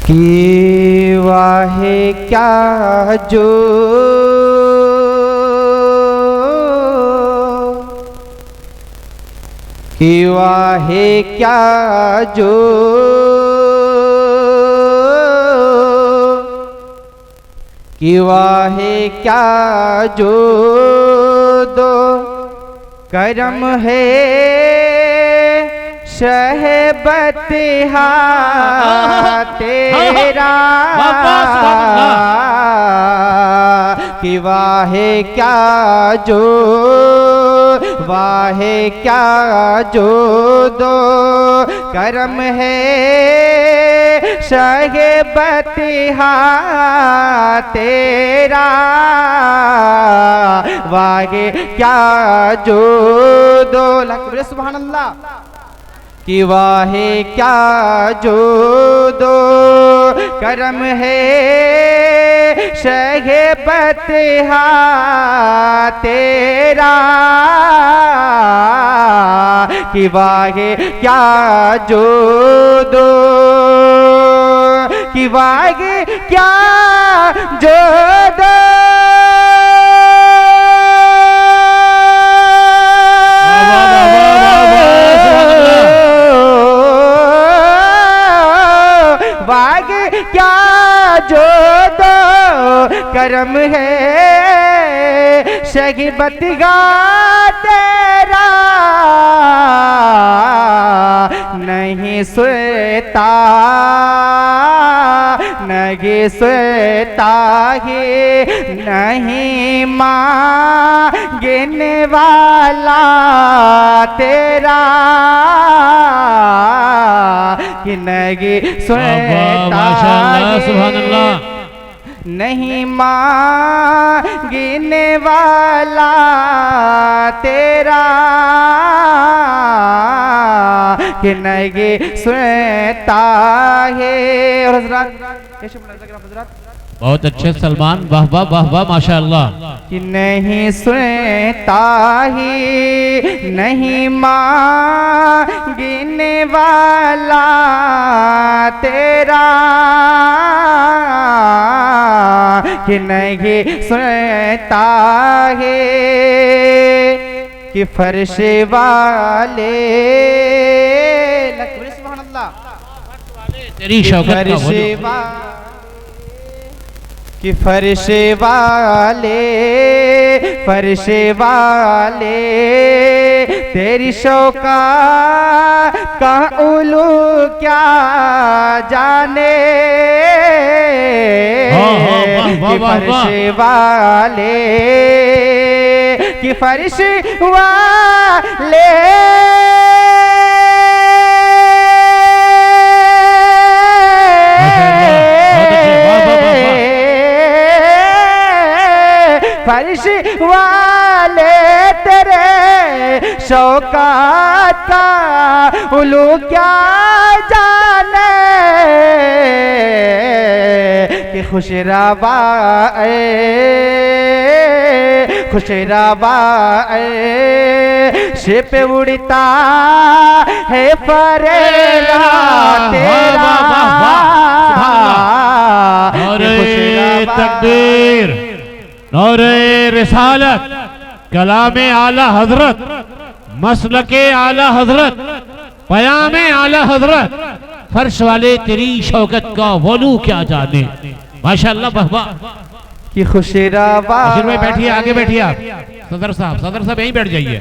कि वाहे क्या जो कि वाहे क्या जो कि वाहे क्या जो दो करम है शहबतिहा तेरा कि वाहे क्या जो वाहे क्या जो दो करम है शहबतिहा तेरा वाहे क्या जो दो लक्ष्मी सुभान अल्लाह कि वाहे क्या जो दो करम है शहबतिहा तेरा कि वाहे क्या जो दो कि वाहे क्या जो दो वागे क्या जो दो करम है शहबतिहा तेरा नहीं सोता नहीं सोता ही नहीं मांगने वाला तेरा कि नहीं सोता नहीं मांगने वाला तेरा कि नहीं सोता है। और हज़रात बहुत अच्छे सलमान, वाह वाह वाह वाह माशाअल्लाह। कि नहीं सुनता ही नहीं मांगने वाला तेरा कि नहीं सुनता है कि फर्श वाले सुभान अल्लाह तेरी शौकत का कि फर्श वाले तेरी शौकत का उलू क्या जाने कि फर्श वाले कि फर्श वाले फर्श वाले तेरे शौकत का उलू क्या जाने कि खुशराबा शिप उड़ता है फरेरा तेरा तकबीर नौरे रिसालत कलामे आला हजरत मसलके आला हजरत पयामे आला हजरत फर्श वाले तेरी शौकत का वलू क्या जाने माशाअल्लाह बहबा कि खुशराबा में बैठिए, आगे बैठिए आप सदर साहब यहीं बैठ जाइए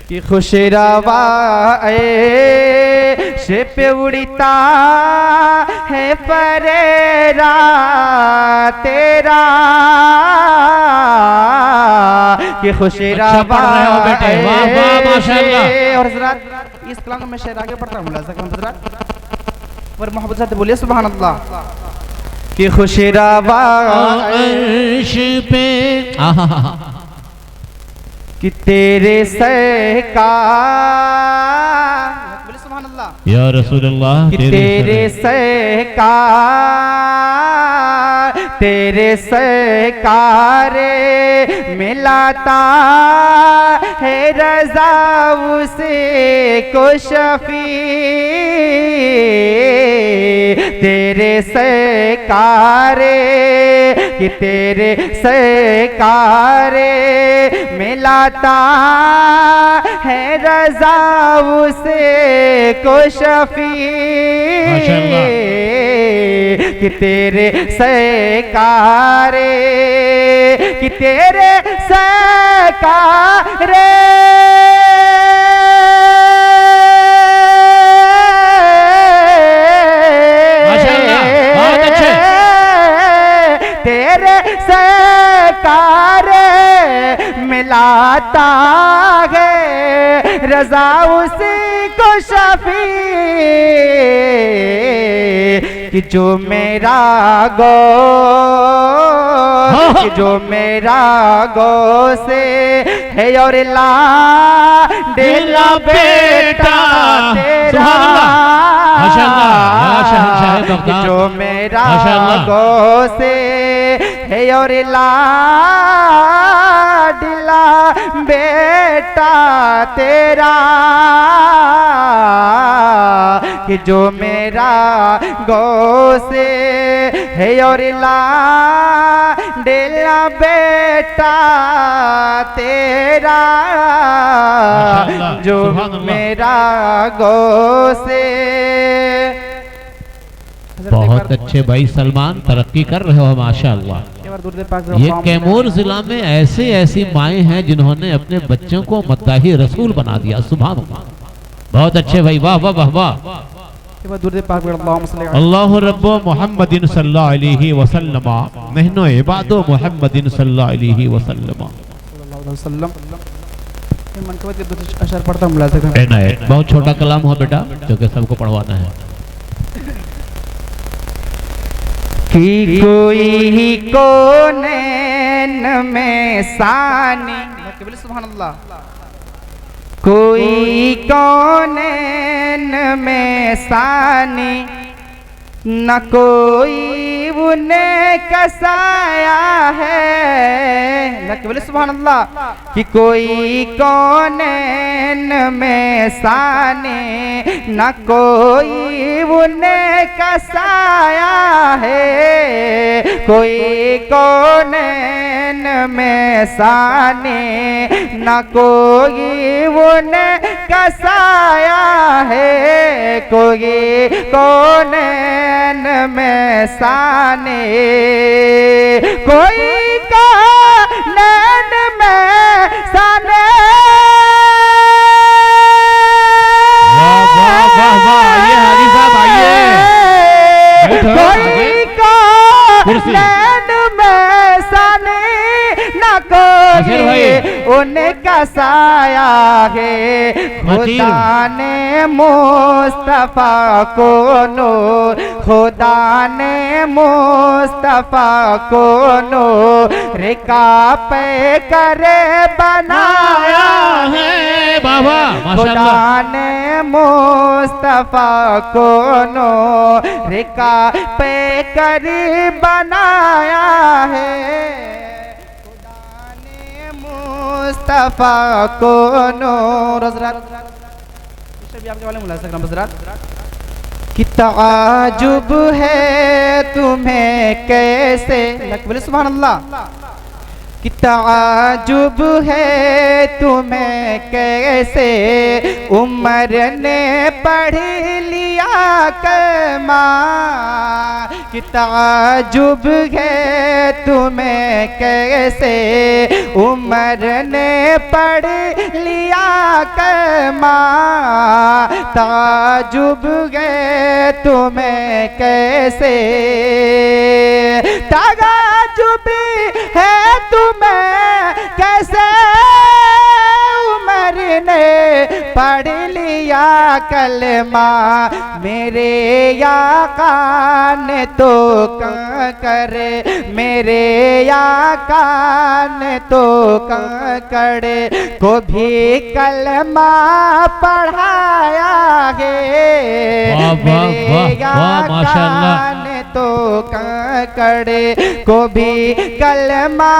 कि खुशराबा शिप उड़ता है फरेरा तेरा कि खुशराबा बेटे वाह वाह माशाअल्लाह। और हज़रात इस कलाम में शेर आगे पढ़ता हूँ पर मोहब्बत से बोलिए सुभान अल्लाह कि खुशराबा अर्श पे कि तेरे सरकार बोले सुभान अल्लाह या रसूल अल्लाह कि तेरे सरकार तेरे सरकारे मिलाता है रजा उसे को शफी। तेरे सरकारे कि तेरे सरकारे मिलाता है रजा उसे को शफी। कि तेरे सरकारे कि तेरे सरकारे तेरे सरकारे मिलाता है रजा उसी को शफी। कि जो मेरा गो कि जो मेरा गो से है और ला डेला बेटा तेरा। कि जो मेरा गो से है और ला डिला बेटा तेरा। कि जो मेरा गो से है और ला डेला बेटा तेरा। जो मेरा गो से। बहुत अच्छे भाई सलमान, तरक्की कर रहे हो माशाअल्लाह। ये कैमूर जिला में ऐसे ऐसी माएँ हैं जिन्होंने अपने बच्चों को मद्दाही रसूल बना दिया। सुभान अल्लाह, बहुत अच्छे भाई, वाह वाह वाह वाह। अल्लाह रब्बो मुहम्मदिन सल्लल्लाहु अलैहि वसल्लम महनो इबादो मुहम्मदिन सल्लल्लाहु अलैहि वसल्लम। बहुत छोटा कलाम हो बेटा, जो कि सबको पढ़वाना है। कि कोई को नैन में सानी, सुभान अल्लाह। कोई कौनैन में सानी न कोई उन्हें कसाया है। बोले सुभान अल्लाह। कि कोई कौनैन में सानी न कोई उन्हें कसाया है। कोई कौनैन में सानी न कोई उन्हें कसाया है। कोई कौनैन में साने कोई कौनैन में साने। वाह वाह वाह, ये हाजी साहब आइए। कोई कौनैन में साने न कोई उनका साया है। खुदा ने मुस्तफा को नूर, खुदा ने मुस्तफा को नूर का पे करे बनाया है। बाबा खुदा ने मुस्तफा को नूर का पे करे बनाया है। मुस्तफा को नूर। आपके वाले मुलाज़िम कि ताजुब है तुम्हें कैसे। बोले सुभान अल्लाह। कि ताजुब है तुम्हें कैसे उमर ने पढ़ लिया कलमा। कि ताजुब है तुम्हें कैसे उमर ने पढ़ लिया कलमा। ताजुब है तुम्हें कैसे, ताजुब है तुम्हें कैसे उमर ने पढ़ लिया कलमा। मेरे आका ने तो करे, मेरे आका ने तो करे को भी कलमा पढ़ाया है। मेरे आका ने तो कंकड़े को भी कलमा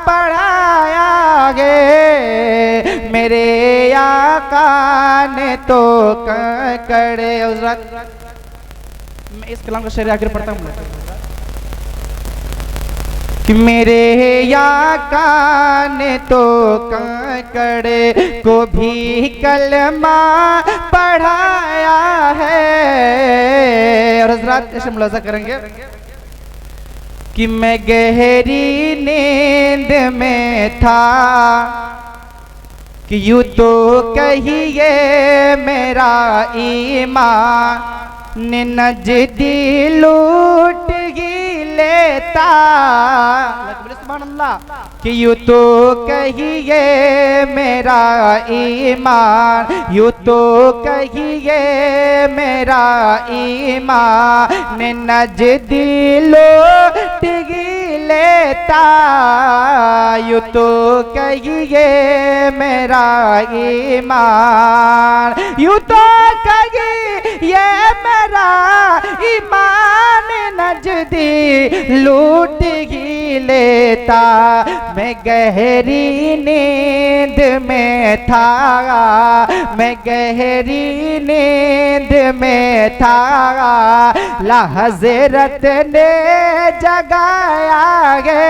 पढ़ाया गे, मेरे आका ने तो कंकड़े। हज़रत मैं इस कलाम का शेर आखिर पढ़ता हूँ कि मेरे आका ने तो कंकड़े को भी कलमा पढ़ाया है। और हज़रात ऐसे मुलाज़ा करेंगे कि मैं गहरी नींद में था कि यूं तो कहिए मेरा ईमान नजदी लूट ही लेता, सुभान अल्लाह, कि यूं तो कहिए मेरा ईमान, यूं तो कहिए मेरा ईमान नजदी लूट ही लेता, यूं तो कहिए मेरा ईमान, यूं तो कहिए मेरा ईमान नजदी लूट ही लेता। मैं गहरी नींद में था, मैं गहरी नींद में था, ला हज़रत ने जगाया गे,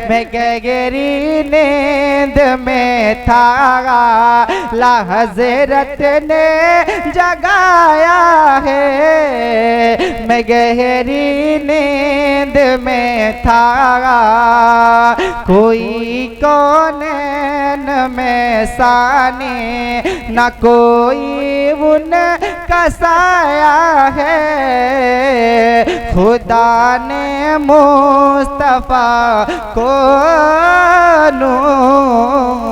मैं गहरी नींद में था, ला हज़रत ने जगाया है, मैं गहरी नींद में था, कोई कौनैन में साने न कोई उन का साया है, खुदा ने मुस्तफा को नूर